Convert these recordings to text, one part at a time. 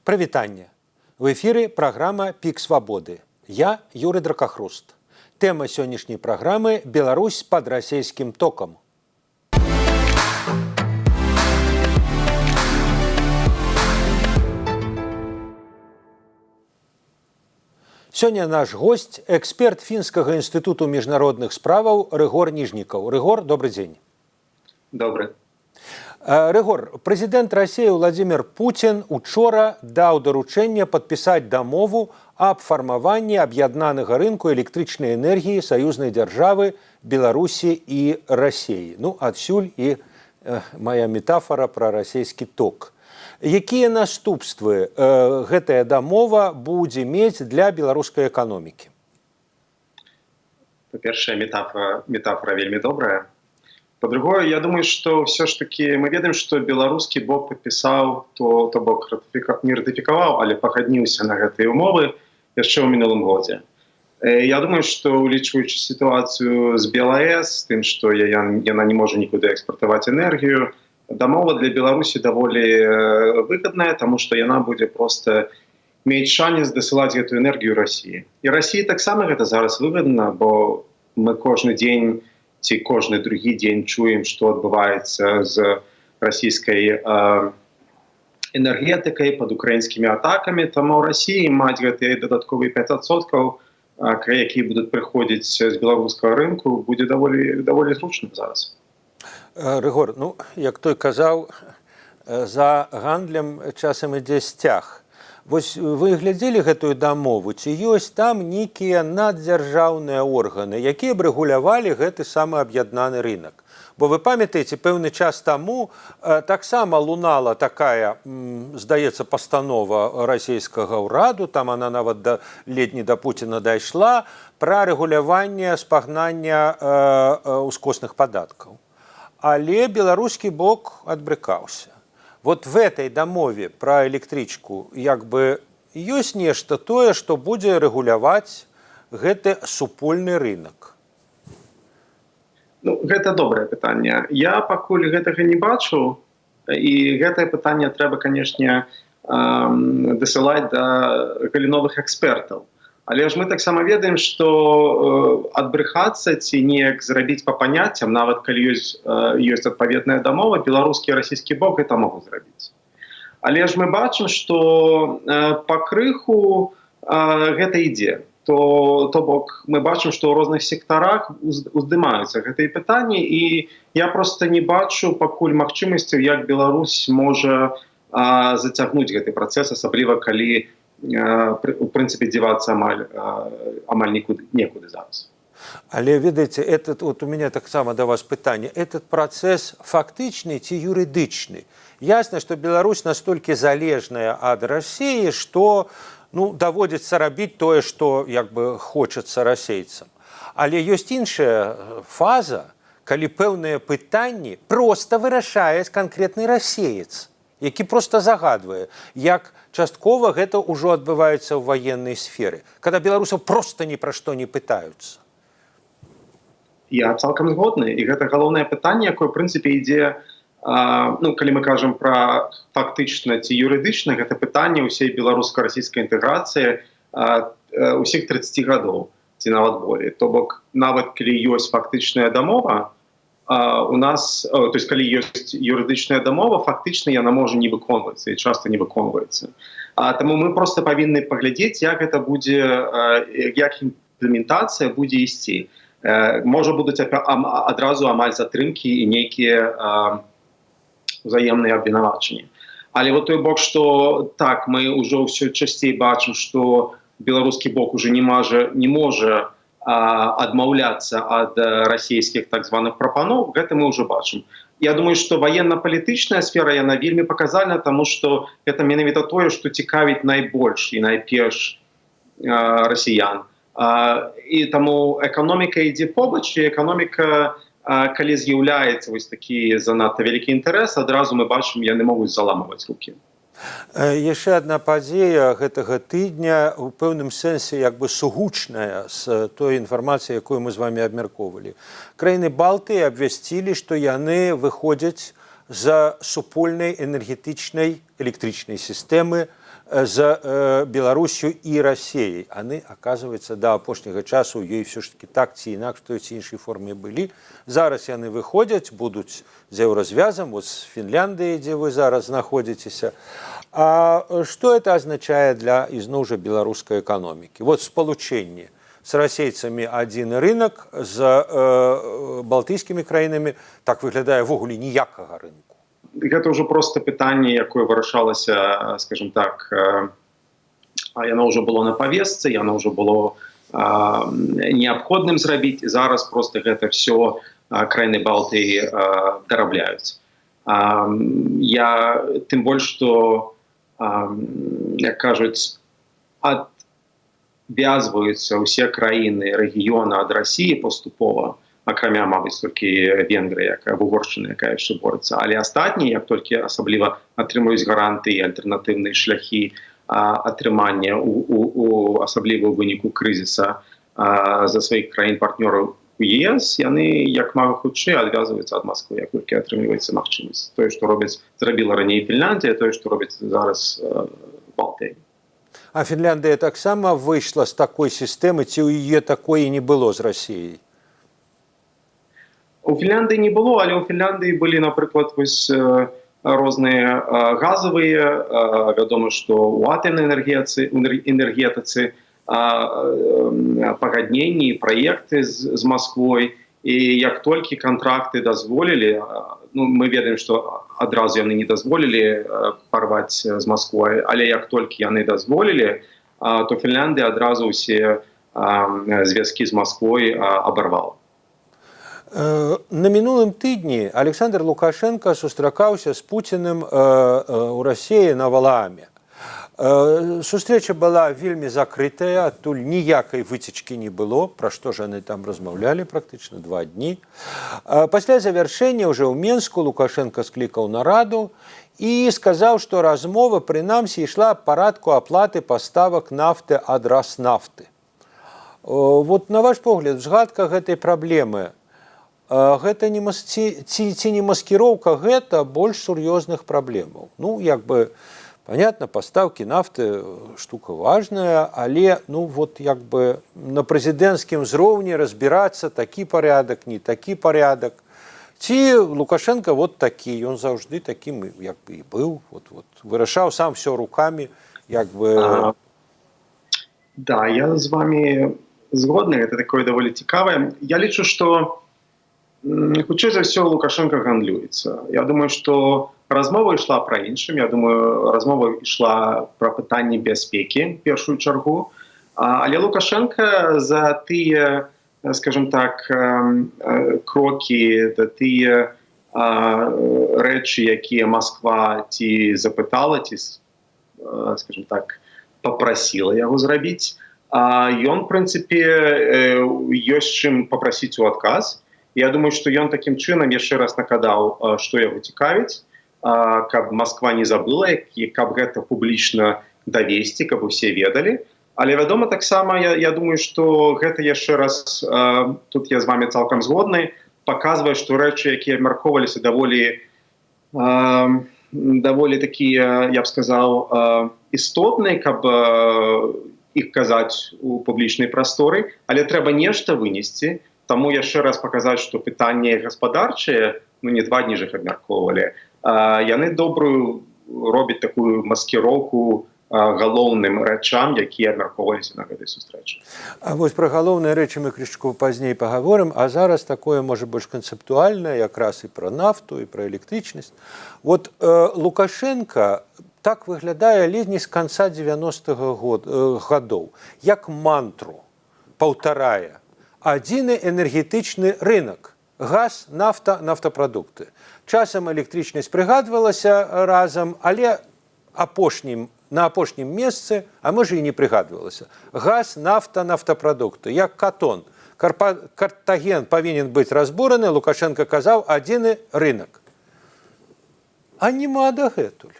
Прывітанне. В эфіры праграма «Пік свабоды». Я Юрый Дракахруст. Тэма сённяшняй праграмы «Беларусь пад расейскім токам». Сёння наш гость – эксперт Фінскага інстытуту міжнародных справаў Рыгор Ніжнікаў. Рыгор, добрый дзень. Добрый. Рыгор, прэзідэнт Расіі Владзімір Пуцін учора даў даручэнне падпісаць дамову аб фармаванні аб'яднанага рынку электрычнай энергіі саюзнай дзяржавы Беларусі і Расіі. Ну, адсюль і моя метафора пра расійскі ток. Якія наступствы гэтая дамова будзе мець для беларускай эканомікі? Па-першае, метафора вельмі добрая. По-другое, я думаю, что все-таки мы ведаем, что белорусский бок подписал, то бок не ратификовал, але погоднился на гэтые умовы еще в минулом году. Я думаю, что улічваючи ситуацию с БелАЭС, тем, что она не может никуда экспортовать энергию, дамова для Беларуси довольно выгодная, потому что она будет просто иметь шанс досылать эту энергию России. И России так само это зараз выгодно, бо мы каждый день ці кожны другі дзень чуем, што адбываецца з расійскай энергетыкай пад украінскімі атакамі. Таму Расіі маць гэтыя дадатковыя 5%, якія будуць прыходзіць з беларускага рынку, будзе даволі зручна зараз. Рыгор, ну, як той казаў, за гандлем часам ідзе сцяг. Вось вы глядзелі гэтую дамову, ці ёсць там нейкія наддзяржаўныя органы, якія б рэгулявалі гэты самы аб'яднаны рынок? Бо вы памятаеце, пэўны час таму таксама лунала такая, здаецца, пастанова расійскага ўраду, там она нават ледзь не да Пуціна дайшла, пра рэгуляванне спагнання ускосных падаткаў. Але беларускі бок адбрыкаўся. Вот в этой дамове про электричку як бы ёсць нешта тое, што будзе рэгуляваць гэты супольны рынок? Ну, гэта добрае пытанне. Я пакуль гэтага не бачу, і гэтае пытанне трэба, канешне, дасылаць да галіновых экспертаў. Але ж мы таксама ведаем, што адбрыхацца ці неяк зрабіць па паняццям, нават калі ёсць адпаведная дамова, беларускі і расійскі бок гэта могуць зрабіць. Але ж мы бачым, што пакрыху гэта ідзе. То бок мы бачым, што ў розных сектарах уздымаюцца гэтыя пытанні, і я проста не бачу пакуль магчымасцяў, як Беларусь можа зацягнуць гэты працэс, асабліва калі у прынцыпе дзівацца амаль некуды зараз. Але ведаеце, вот у меня таксама да вас пытанне, этот працэс фактычны ці юрыдычны? Ясна, што Беларусь настолькі залежная ад Расіі, што даводзіцца рабіць тое, што як бы хочацца расейцам. Але ёсць іншая фаза, калі пэўныя пытанні проста вырашае канкрэтны расеец, які проста загадвае, як часткова гэта ўжо адбываецца ў ваеннай сферы, калі беларусаў проста ні пра што не пытаюцца. Я цалкам згодны, і гэта галоўнае пытанне, якое, ў прынцыпе, ідзе, калі мы кажам пра фактычна ці юрыдычна, гэта пытанне ўсей беларуска-расійскай інтэграцыі ўсіх 30 гадоў, ці нават болей. То бок, нават калі ёсць фактычная дамова, у нас, то есть, калі ёсць юрыдычная дамова, фактычна яна можа не выконвацца і часта не выконваецца. Таму мы проста павінны паглядзець, як гэта будзе, як імплементацыя будзе ісці. Можа будуць адразу амаль затрымкі і нейкія узаемныя абвінавачанні. Але вот той бок, што так, мы ўжо ўсё часцей бачым, што беларускі бок уже не можа адмаўляцца ад расійскіх так званых прапаноў, гэта мы ўжо бачым. Я думаю, што ваенна-палітычная сфера, яна вельмі паказальна, таму што гэта менавіта тое, што цікавіць найбольш і найперш расіян. І таму эканоміка ідзе побач, і эканоміка, калі з'яўляецца вось такі занадта вялікі інтарэс, адразу мы бачым, яны могуць заламваць рукі. Яшчэ адна падзея гэтага тыдня у пэўным сэнсе як бы сугучная з той інфармацыяй, якую мы з вами абмяркоўвалі. Краіны Балтыі абвясцілі, што яны выходзяць з супольнай энергетычнай электрычнай сістэмы з Беларусью і Расіяй. Яны, аказваецца, да апошняга часу ёй все ж таки так ці інакш, той ці іншай форме былі. Зараз яны выходзяць, будуць з еўразвязам, вот з Фінляндыі, дзе вы зараз знаходзіцеся. А што это азначае для, ізноў жа, беларускай эканомікі? Вот спалучэнне с расейцамі адзін рынок, з балтыйскімі краінамі так выглядае ввогуле ніякага рынку. Гэта ўжо проста пытанне, якое вырашалася, скажем так, яно ўжо было на павестцы, яно ўжо было неабходным зрабіць, і зараз проста гэта все краіны Балтыі дарабляюць. Я тым больш, што, як кажуць, адвязваюцца ўсе краіны рэгіёна ад Расіі паступова, акрамя, мабыць, толькі Венгрыя, Угоршчына, якая яшчэ борецца. Але астатнія, як толькі асабліва атрымаюць гарантыі, альтэрнатыўныя шляхі атрымання, асабліва ў выніку крызіса за сваіх краін-партнёраў у ЕС, яны як мага хутчэй адвязваюцца ад Масквы, як толькі атрымліваецца магчымасць. Тое, што зрабіла раней Фінляндія, тое, што робіць зараз Балтыя. А Фінляндыя таксама выйшла з такой сістэмы, ці ў яе такой і не было з Расіяй? У Фінляндыі не было, але ў Фінляндыі былі, напрыклад, розныя газавыя, вядома, што ў атамнай энергетыцы пагадненні, праекты з Масквой, і як толькі кантракты дазволілі, мы ведаем, што адразу яны не дазволілі парваць з Масквой, але як толькі яны дазволілі, то Фінляндыя адразу ўсе звязкі з Масквой абарвала. На мінулым тыдні Александр Лукашенко сустракаўся з Пуціним у Расіі на Валааме. Сустрэча была вельмі закрытая, адтуль ніякай выцечкі не было, пра што ж яны там размаўлялі практычна 2 дні. Пасля завяршэння ўжо ў Менску Лукашенко склікаў нараду і сказаў, што размова прынамсі ішла аб парадку аплаты паставак нафты ад Раснафты. Вот на ваш погляд, згадка гэтай праблемы, гэта ці не маскіроўка гэта больш сур'ёзных праблемаў? Ну, як бы, понятно, пастаўкі нафты штука важная, але, ну, вот, як бы, на прэзідэнцкім узроўні разбірацца такі парядак, не такі парядак. Ці Лукашенко вот такі, ён заўжды такім, як бы, і быў, вот, вырашаў сам все руками, як бы... Да, я з вами згодны, гэта такое даволі цікавае. Я лічу, што хутчэй за ўсё Лукашенко гандлюецца. Я думаю, што размова ішла пра іншым. Я думаю, размова ішла пра пытанні бяспекі, першую чаргу. Але Лукашенко за тыя, скажем так, крокі, да тыя рэчы, якія Масква ці запытала, ці, скажем так, папрасіла яго зрабіць, ён, в прынцыпе, ёсць чым папрасіць у адказ. Я думаю, што ён такім чынам яшчэ раз накадаў, што яго цікавіць, каб Масква не забыла, каб гэта публічна давесці, каб усе ведалі. Але, вядома, таксама, я думаю, што гэта яшчэ раз, тут я з вами цалкам згодны, паказвае, што рэчы, якія абмяркоўваліся даволі такія, я б сказаў, істотныя, каб іх казаць у публічнай прасторы, але трэба нешта вынесці. Таму яшчэ раз паказаць, што пытанні гаспадарчыя, ну не 2 дні ж іх абмяркоўвалі, яны добрую робяць такую маскіроўку галоўным рэчам, якія абмяркоўваліся на гэтай сустрэчы. А вось пра галоўныя рэчы мы крышку пазней пагаворым, а зараз такое, можа, больш канцэптуальнае, якраз і пра нафту, і пра электрычнасць. Вот Лукашенко так выглядае ледзь не з канца 90-х гадоў, як мантру паўтарае. Адзіны энергетычны рынок. Газ, нафта, нафтапрадукты. Часам электрычнасць прыгадвалася разам, але на апошнім месцы, а можа і не прыгадвалася. Газ, нафта, нафтапрадукты. Як Катон. Картаген павінен быць разбураны, Лукашенко казаў, адзіны рынок. А нема дагэтуль.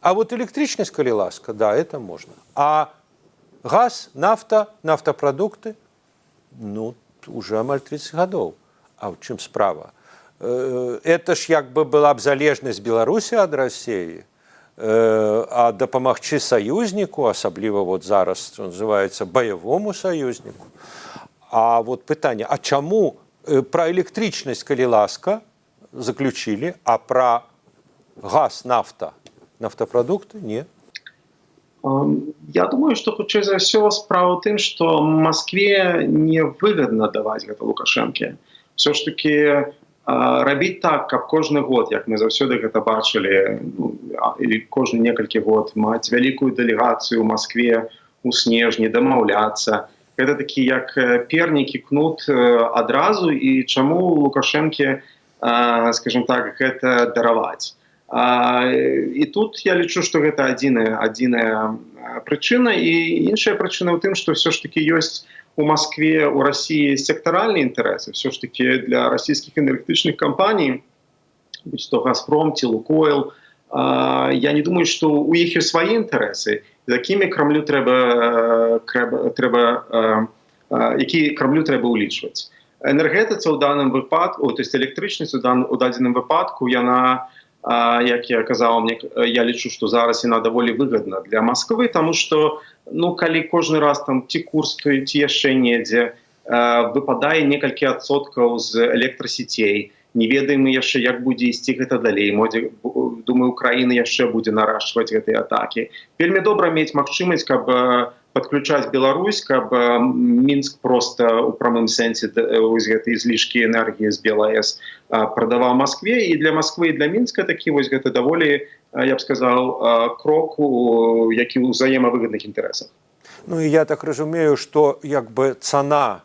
А вот электрычнасць, калі ласка, да, это можна. А газ, нафта, нафтапрадукты, ну, уже амаль 30 гадоў. А ў чым справа? это ж як бы была б залежнасць Беларусі ад Расіі, а дапамагчы саюзніку, асабліва вот зараз называецца баявому саюзніку. А вот пытанне, а чаму пра электрычнасць, калі ласка, заключили, а пра газ, нафта, нафтапрадукты не? Я думаю, што хутчэй за ўсё справа ў тым, што Маскве не выгадна даваць гэта Лукашэнке. Все ж таки рабіць так, каб кожны год, як мы заўсёды гэта бачылі, или кожны некалькі год маць вялікую дэлегацыю ў Маскве у снежні, дамаўляцца. Гэта такі як пернікі кнут адразу, і чаму Лукашэнке, скажем так, гэта дараваць. І тут я лічу, што гэта адзіная прычына, і іншая прычына ў тым, што все ж таки ёсць у Маскве, у России секторальные интересы. Все ж таки для российских энергетичных компаний, будь то «Газпром», ці «Лукойл», я не думаю, что у них есть свои интересы, якими Кремлю треба улічваць. Энергетика у данном випадку, то есть электричность у дадзеным випадку, яна, як я казав, я лічу, що зараз вона доволі вигідна для Москви, тому що, коли кожен раз там ті курс, ті яшчэ недзе, выпадае некалькі адсоткаў з электрасетей, не ведаем яшчэ, як будзе ісці гэта далей. Думаю, Украіна яшчэ будзе нарашчваць гэтыя атакі. Вельмі добра мець магчымасць, каб подключаць Беларусь, каб Мінск просто у прамым сэнсе гэтай злішкі энергіі з БелАЭС прадаваў Москве, і для Москвы і для Мінска такі гэта даволі, я б сказаў, крок, які ў взаемавыгадных інтарэсах. Ну і я так разумею, што як бы цана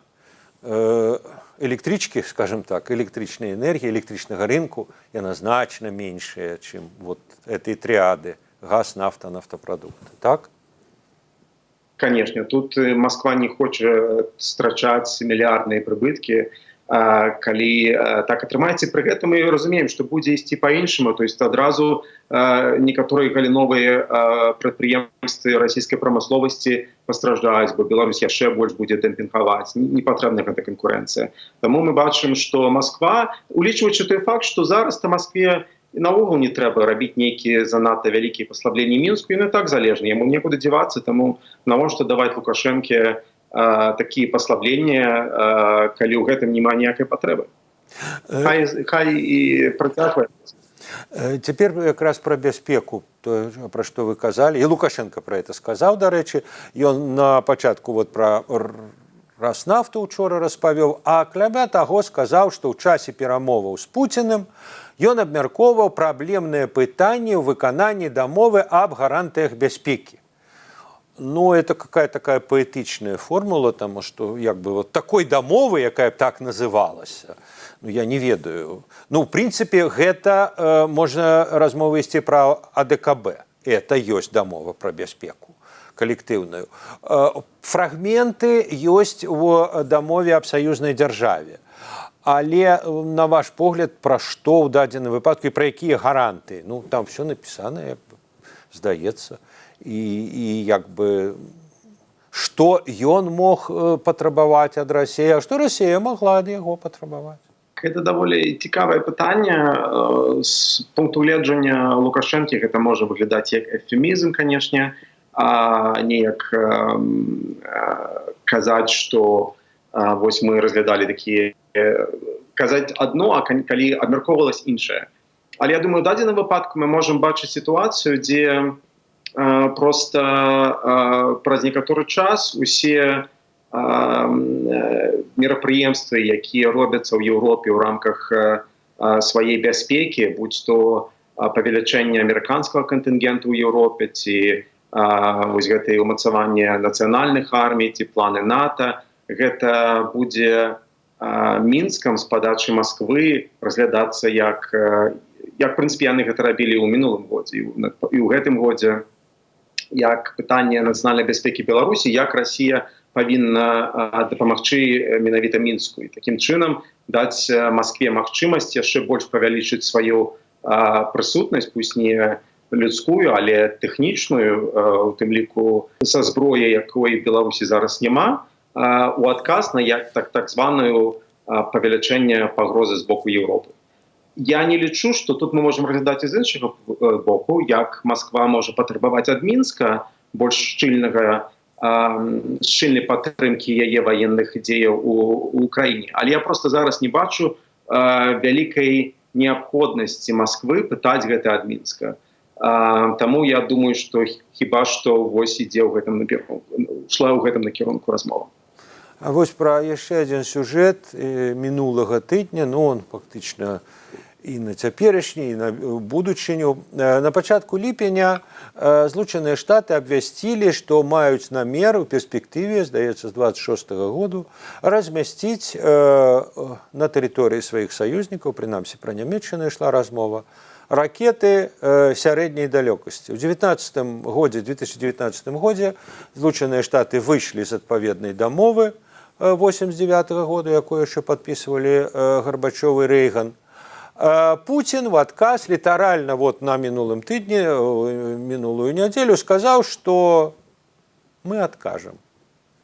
электрички, скажем так, электричной энергии, электричного рынку, яна значно меньшая, чем вот этой триады газ, нафта, нафтопродукты, так? Конечно, тут Москва не хочет страчаць миллиардные прибытки, калі так атрымаецца. Пры гэтым мы разумеем, што будзе ісці па-іншаму, то есть адразу некаторыя галіновыя прадпрыемствы расійскай прамысловасці пастраждаюць, бо Беларусь яшчэ больш будзе дэмпінгаваць, не патрэбна гэта канкурэнцыя. Таму мы бачым, што Москва, улічваючы той факт, што зараз на Москве наогул не трэба рабіць нейкія занадта вялікія паслабленні Мінску, ён і так залежны, яму некуды дзявацца, таму навошта даваць Лукашэнке такие послабления, калі ў гэтым няма ніякай патрэбы. Хай і працягваецца. Теперь как раз про бяспеку, то, про что вы казали, и Лукашенко про это сказал, до речі, ён на пачатку вот про Роснафту учора распавёў, а акрамя таго сказаў, што ў часе перамоваў з Пуціным ён абмяркоўваў праблемныя пытанні ў выкананні дамовы аб гарантыях бяспекі. Ну, это какая-то такая поэтичная формула, потому что як бы вот такой дамовы, якая так называлась, ну, я не ведаю. Ну, в принципе, гэта можна размову весці про АДКБ. Это ёсць дамова про бяспеку коллективную. Фрагменты ёсць у дамове аб саюзнай дзяржаве. Але, на ваш погляд, про што ў дадзеным выпадку і про якія гарантыі? Ну, там все написано, здаецца. І як бы, што ён мог патрабаваць ад Расіі, а што Расія магла ад яго патрабаваць? Гэта даволі цікавае пытанне. З пункту гледжання Лукашэнкі гэта можа выглядаць як эвфемізм, канешне, а не як казаць, што вось мы разглядалі такія, казаць адно, а калі абмяркоўвалася іншае. Але я думаю, у дадзеным выпадку мы можам бачыць сітуацыю, дзе просто праз некаторы час усе мерапрыемствы, якія робяцца ў Еўропе ў рамках сваей бяспекі, будь то павелічэнне амерыканскага кантынгенту ў Еўропе, ці вось гэтае ўмацаванне нацыянальных армій, ці планы НАТО, гэта будзе Мінскам з падачы Масквы разглядацца як в прынцыпе, яны гэта рабілі ў мінулым годзе і ў гэтым годзе, як пытанне нацыянальнай бяспекі Беларусі, як Расія павінна дапамагчы менавіта Мінску. І такім чынам даць Маскве магчымасць яшчэ больш павялічыць сваю прысутнасць, пусть не людскую, але тэхнічную, у тым ліку са зброяй, якой Беларусі зараз няма, у адказ на так званую павелічэнне пагрозы з боку Еўропы. Я не лічу, што тут мы можам разглядаць і з іншага боку, як Масква можа патрабаваць ад Мінска больш шчыльнай падтрымкі яе ваенных дзеяў у Украіне. Але я просто зараз не бачу вялікай неабходнасці Масквы пытаць гэта ад Мінска. Таму я думаю, што хіба што вось ідзе ў гэтым шла ў гэтым накірунку размова. А вось пра яшчэ адзін сюжэт мінулага тыдня, он фактычна і на цяперашні, і на будучыню. На пачатку ліпеня Злучаныя Штаты абвясцілі, што маюць намер у перспектыве, здаецца, з 26-го году размясціць на тэрыторыі сваіх саюзнікаў, прынамсі пра Нямецчыну ішла размова, ракеты сярэдняй далёкасці. У 2019 годзе Злучаныя Штаты выйшлі з адпаведнай дамовы 89-го году, якую яшчэ падпісвалі Гарбачёв і Рэйган. Путин в отказ літаральна на мінулым тыдні, мінулую нядзелю сказаў, што мы адкажам.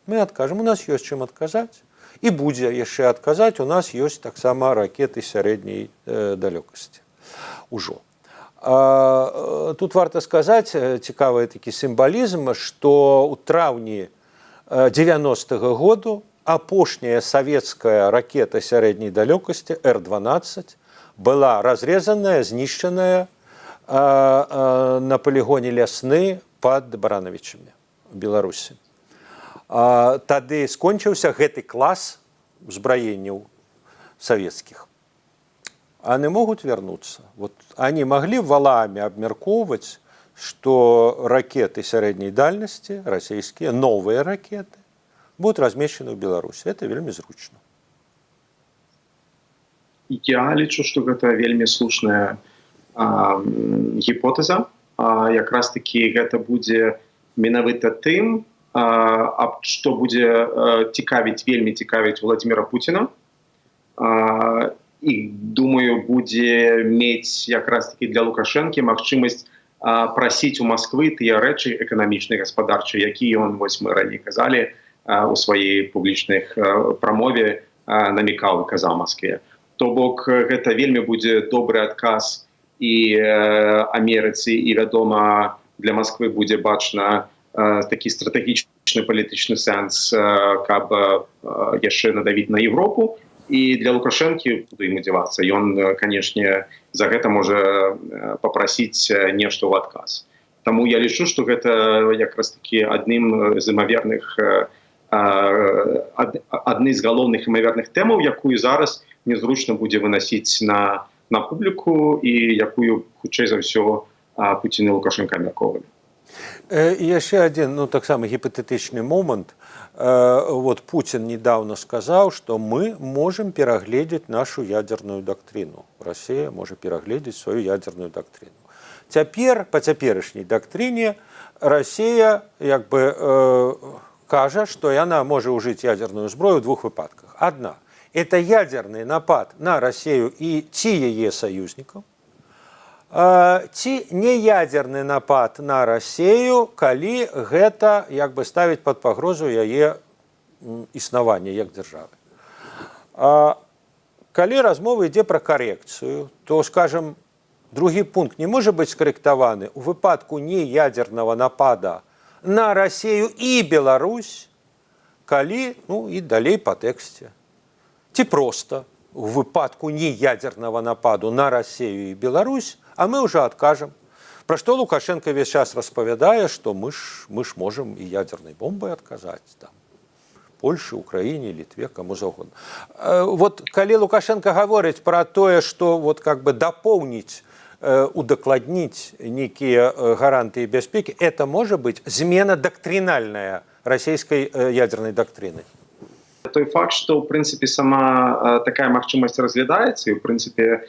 Мы адкажам, у нас ёсць чым адказаць. І будзе яшчэ адказаць, у нас ёсць таксама ракеты сярэдняй далёкасці. Ужо. Тут варта сказаць, цікавы такі сімвалізм, што ў траўні 90-го году апошняя савецкая ракета сярэдняй далёкасці Р-12 была разрезаная, знішчаная на полігоне Лясны пад Барановичамі в Беларусі. Тады скончыўся гэты клас узбраенняў савецкіх. Они могут вернуться. Они могли валами обмерковывать, что ракеты средней дальности, российские, новые ракеты, будут размещены в Беларуси. Это вельмі зручно. Я лічу, што гэта вельмі слушная гіпотэза. Якраз такі гэта будзе менавіта тым, што будзе вельмі цікавіць Владимира Путина. І, думаю, будзе мець якраз такі для Лукашэнкі магчымасць прасіць у Масквы тыя рэчы эканамічнай, гаспадарчай, які ён, мы раней казалі, у сваёй публічнай прамове намікаў і казаў Маскве. То бок, гэта вельмі будзе добры адказ і Амерыцы, і, вядома, для Масквы будзе бачна такі стратэгічны палітычны сэнс, каб яшчэ надавіць на Европу. І для Лукашэнкі, куды ему дзявацца, ён, канешне, за гэта можа папрасіць нешта ў адказ. Таму я лічу, што гэта якраз такі адны з галоўных імаверных тэмаў, якую зараз незручна будзе выносіць на публіку і якую, хутчэй за ўсё, Пуцін і Лукашенко абмяркоўвалі. І яшчэ адзін, таксама гіпатэтычны момант. Путин недавно сказал, что мы можем переглядеть нашу ядерную доктрину. Россия может переглядеть свою ядерную доктрину. Теперь, по теперешней доктрине, Россия кажа, что она может ужить ядерную зброю в двух выпадках. Одна – это ядерный напад на Россию и ее союзников, ці неядерны напад на Россию, калі гэта ставіць пад пагрозу яе існавання як дзяржавы. Калі размова ідзе пра карэкцыю, то, скажем, другі пункт не можа быць скарэктаваны у выпадку неядернага напада на Россию і Беларусь, калі, і далей па тэксце. Ці проста у выпадку неядернага нападу на Россию і Беларусь, а мы уже откажем. Про что Лукашенко весь час распавядае, что мы ж можем и ядерной бомбой отказать. Польше, Украине, Литве, кому заўгодна. Калі Лукашенко гаворыць про тое, что дополнить, удакладніць некие гарантии бяспеки, это может быть змена доктринальная российской ядерной доктрины. Той факт, что, в принципе, сама такая магчымасць разглядаецца, и, в принципе,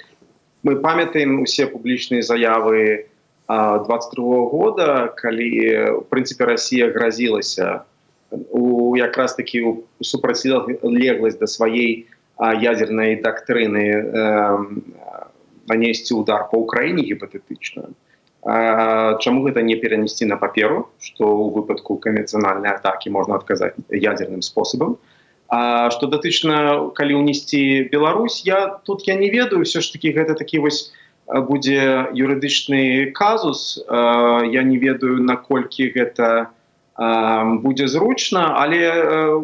мы памятаем усе публічныя заявы 22 года, калі, в принципе, Россия грозілася якраз таки у супрацьлегласць да сваёй ядернай доктрины нанесці удар по Украине гипотетычна. Чаму гэта не перанесці на паперу, што ў выпадку канвенцыянальнай атакі можна адказаць ядерным спосабам? А што датычна калі ўнесці Беларусь, я не ведаю, все ж таки гэта такі вось будзе юрыдычны казус. Я не ведаю, наколькі гэта будзе зручна, але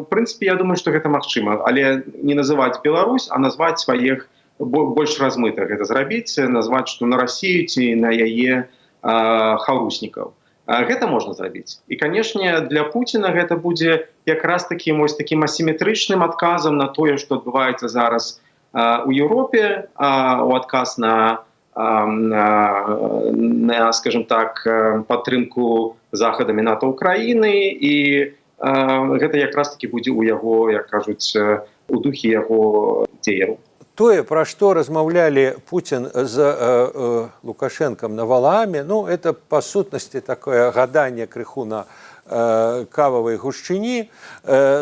в прынцыпе я думаю, што гэта магчыма, але не называць Беларусь, а назваць сваіх больш размыта гэта зрабіць, назваць, што на Расію ці на яе хаўруснікаў. Гэта можна зрабіць. І, канешне, для Пуціна гэта будзе якраз такім асіметрычным адказам на тое, што адбываецца зараз у Еўропе, у адказ на, скажем так, падтрымку захадамі НАТО Украіны, і гэта якраз таки будзе ў яго, як кажуць, у духе яго дзеяў. Тое, пра што размаўлялі Пуцін з Лукашэнкам на Валааме, ну, это, па сутнасці, такое гаданне крыху на кававай гушчыні.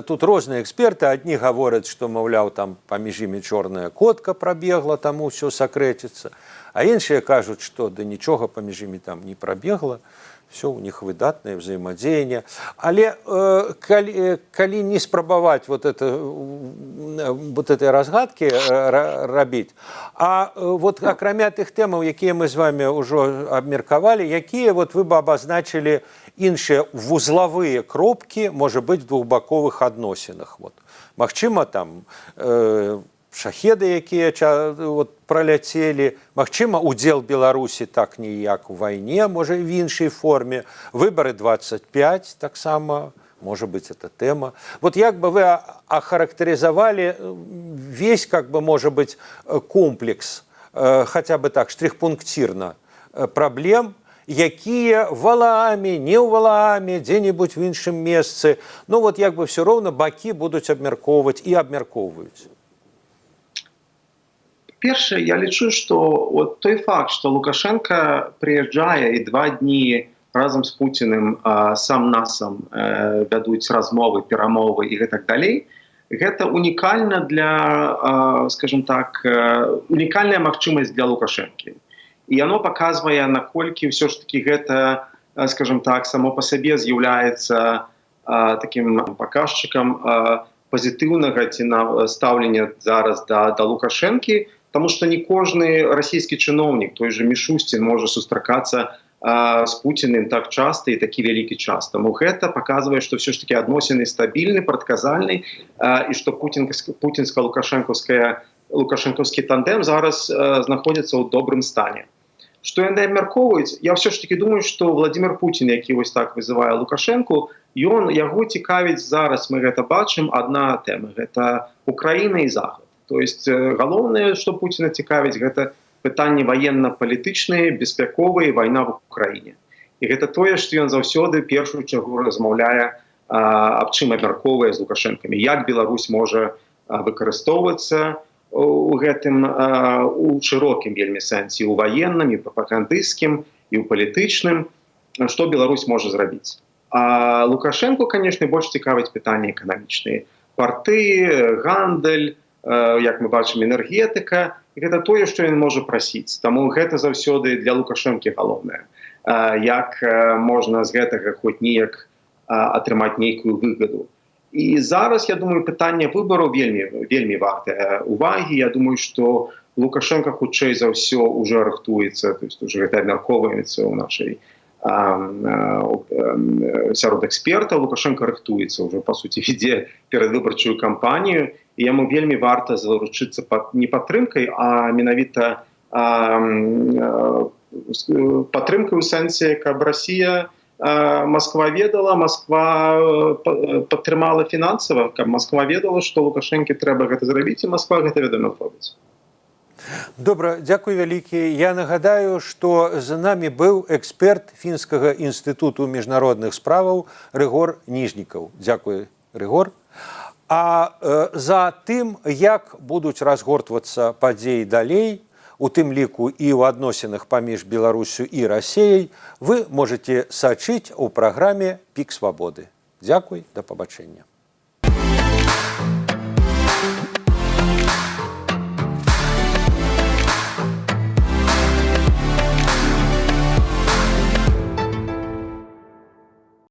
Тут розныя эксперты. Адні гавораць, што, маўляў, там паміж імі чорная котка прабегла, таму ўсё сакрэціцца. А іншыя кажуць, што да нічога паміж імі там не прабегла. Все у них выдатное взаимодействие. Але калі не спрабаваць вот этой разгадки рабіць, а вот акрамя тых тэмаў, якія мы з вами ўжо абмеркавалі, якія вот вы бы абазначылі іншыя вузлавыя кропкі, можа быць, в двухбаковых адносінах. Вот. Магчыма, там шахеды, якія вот, праляцелі, магчыма, удзел Беларусі так ніяк у вайне, можа, в іншай форме, выбары 25 таксама, можа быць, это тэма. Вот як бы вы ахарактарызавалі весь, как бы, можа быць, комплекс, хотя бы так, штрих-пунктирна, праблем, якія Валааме, не ў Валааме, дзе-небудзь в іншым месцы, ну вот як бы все роўна бакі будуць абмяркоўваць і абмяркоўваюць. Першае, я лічу, што вот той факт, што Лукашенко прыязджае і 2 дні разам з Пуціным сам-насам вядуць размовы, перамовы і гэтак далей, гэта унікальна для, скажем так, унікальная магчымасць для Лукашэнкі. І яно паказвае, наколькі ўсё ж такі гэта, скажем так, само па сабе з'яўляецца такім паказчыкам пазітыўнага ці стаўлення зараз да Лукашэнкі, потому что не кожны расійскі чыноўнік, той же Мішустін, можа сустракацца з Пуціным так часта і такі вялікі час. Таму гэта паказвае, што ўсё ж такі адносіны стабільны, прадказальны, і што пуцінска-лукашэнкаўскі тандем зараз знаходзіцца ў добрым стане. Што яны абмяркоўваюць? Я ўсё ж такі думаю, што Владзімір Пуцін, які вось так вызывае Лукашэнку, яго цікавіць зараз, мы гэта бачым, адна тэма – гэта Украіна і Захад. То есть галоўнае, што Пуціна цікавіць, гэта пытанні ваенна-палітычныя, беспяковыя, вайна в Украіне. І гэта тое, што ён заўсёды першую чаргу размаўляе, аб чым абмяркоўвае з Лукашэнкамі, як Беларусь можа выкарыстоўвацца у гэтым, у шырокім вельмі сэнсе, у ваенным, і прапагандысцкім, і ў палітычным, што Беларусь можа зрабіць. А Лукашэнку, канешне, больш цікавяць пытанні эканамічныя. Парты, гандаль, як мы бачым, энергетыка, і гэта тое, што ён можа прасіць. Таму гэта заўсёды для Лукашэнкі галоўнае. Як можна з гэтага хоць неяк атрымаць нейкую выгаду. І зараз, я думаю, пытанне выбараў вельмі вартае увагі. Я думаю, што Лукашенко хутчэй за ўсё ўжо рыхтуецца, то есть уже гэта абмяркоўваецца ў нашай сярод экспертаў. Лукашенко рыхтуецца ўжо, па суці, вядзе перадвыбарчую кампанію, і яму вельмі варта заручыцца не падтрымкай, а менавіта падтрымкай у сэнсе, каб Расія, Москва ведала, Москва падтрымала фінансава, каб Москва ведала, што Лукашэнкі трэба гэта зрабіць, і Москва гэта, вядома, робіць. Добра, дзякуй вялікі. Я нагадаю, што з намі быў эксперт Фінскага інстытуту міжнародных справаў Рыгор Ніжнікаў. Дзякуй, Рыгор. А за тым, як будуць разгортвацца падзеі далей, у тым ліку і ў адносінах паміж Беларусю і Расіяй, вы можаце сачыць у праграме «Пік свабоды». Дзякуй, да пабачэння.